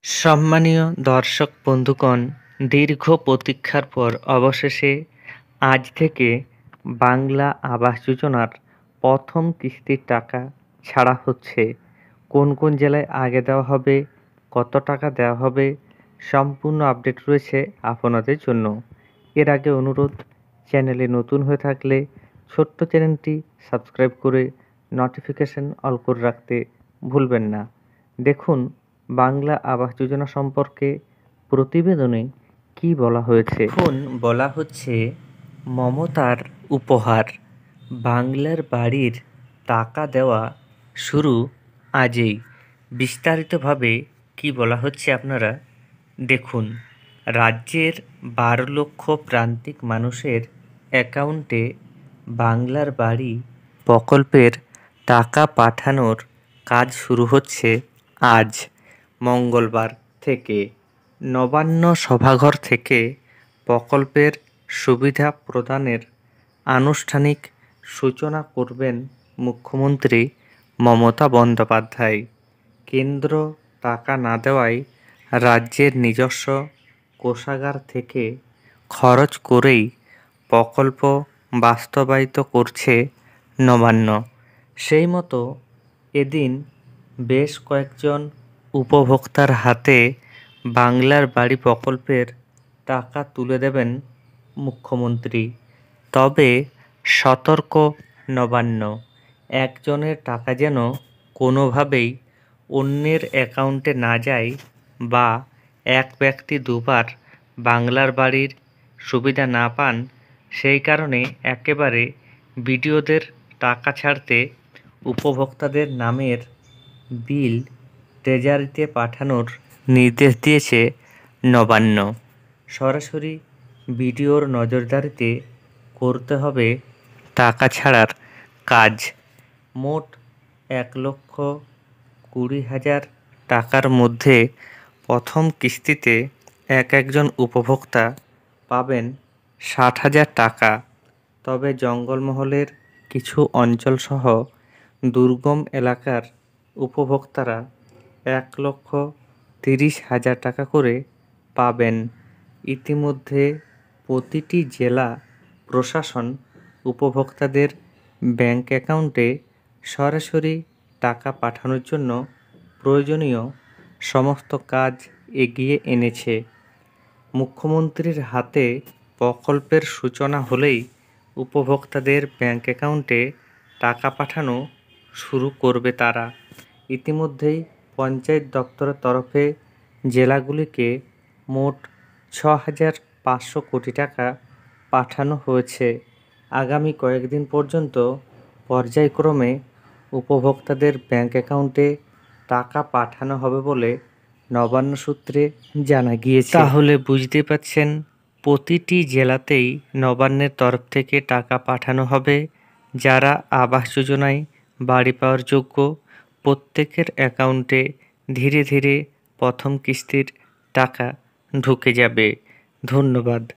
সম্মানীয় দর্শক বন্ধুগণ, দীর্ঘ প্রতীক্ষার পর অবশেষে আজ থেকে বাংলা আবাস যোজনার প্রথম কিস্তির টাকা ছাড়া হচ্ছে। কোন কোন জেলায় আগে দেওয়া হবে, কত টাকা দেওয়া হবে, সম্পূর্ণ আপডেট রয়েছে আপনাদের জন্য। এর আগে অনুরোধ, চ্যানেলে নতুন হয়ে থাকলে ছোট্ট চ্যানেলটি সাবস্ক্রাইব করে নোটিফিকেশন অল করে রাখতে ভুলবেন না। দেখুন বাংলা আবাস যোজনা সম্পর্কে প্রতিবেদনে কি বলা হয়েছে। এখন বলা হচ্ছে মমতার উপহার, বাংলার বাড়ির টাকা দেওয়া শুরু আজই। বিস্তারিতভাবে কি বলা হচ্ছে আপনারা দেখুন। রাজ্যের 12 লক্ষ প্রান্তিক মানুষের অ্যাকাউন্টে বাংলার বাড়ি প্রকল্পের টাকা পাঠানোর কাজ শুরু হচ্ছে আজ মঙ্গলবার থেকে। নবান্ন সভাঘর থেকে প্রকল্পের সুবিধা প্রদানের আনুষ্ঠানিক সূচনা করবেন মুখ্যমন্ত্রী মমতা বন্দ্যোপাধ্যায়। কেন্দ্র টাকা না দেওয়ায় রাজ্যের নিজস্ব কোষাগার থেকে খরচ করেই প্রকল্প বাস্তবায়িত করছে নবান্ন। সেই মতো এদিন বেশ কয়েকজন উপভোক্তার হাতে বাংলার বাড়ি প্রকল্পের টাকা তুলে দেবেন মুখ্যমন্ত্রী। তবে সতর্ক নবান্ন, একজনের টাকা যেন কোনোভাবেই অন্যের অ্যাকাউন্টে না যায় বা এক ব্যক্তি দুবার বাংলার বাড়ির সুবিধা না পান, সেই কারণে একেবারে বিডিওদের টাকা ছাড়তে উপভোক্তাদের নামের বিল ট্রেজারিতে পাঠানোর নির্দেশ দিয়েছে নবান্ন। সরাসরি বিডিওর নজরদারিতে করতে হবে টাকা ছাড়ার কাজ। মোট 1,20,000 টাকার মধ্যে প্রথম কিস্তিতে একজন উপভোক্তা পাবেন 60,000 টাকা। তবে জঙ্গলমহলের কিছু অঞ্চলসহ দুর্গম এলাকার উপভোক্তারা 1,30,000 টাকা করে পাবেন। ইতিমধ্যে প্রতিটি জেলা প্রশাসন উপভোক্তাদের ব্যাংক অ্যাকাউন্টে সরাসরি টাকা পাঠানোর জন্য প্রয়োজনীয় সমস্ত কাজ এগিয়ে এনেছে। মুখ্যমন্ত্রীর হাতে প্রকল্পের সূচনা হলেই উপভোক্তাদের ব্যাংক অ্যাকাউন্টে টাকা পাঠানো শুরু করবে তারা। ইতিমধ্যেই পঞ্চায়েত দপ্তরের তরফে জেলাগুলিকে মোট 6,500 কোটি টাকা পাঠানো হয়েছে। আগামী কয়েকদিন পর্যন্ত পর্যায়ক্রমে উপভোক্তাদের ব্যাংক অ্যাকাউন্টে টাকা পাঠানো হবে বলে নবান্ন সূত্রে জানা গিয়েছে। তাহলে বুঝতে পারছেন, প্রতিটি জেলাতেই নবান্নের তরফ থেকে টাকা পাঠানো হবে। যারা আবাস যোজনায় বাড়ি পাওয়ার যোগ্য, প্রত্যেকের অ্যাকাউন্টে ধীরে ধীরে প্রথম কিস্তির টাকা ঢুকে যাবে। ধন্যবাদ।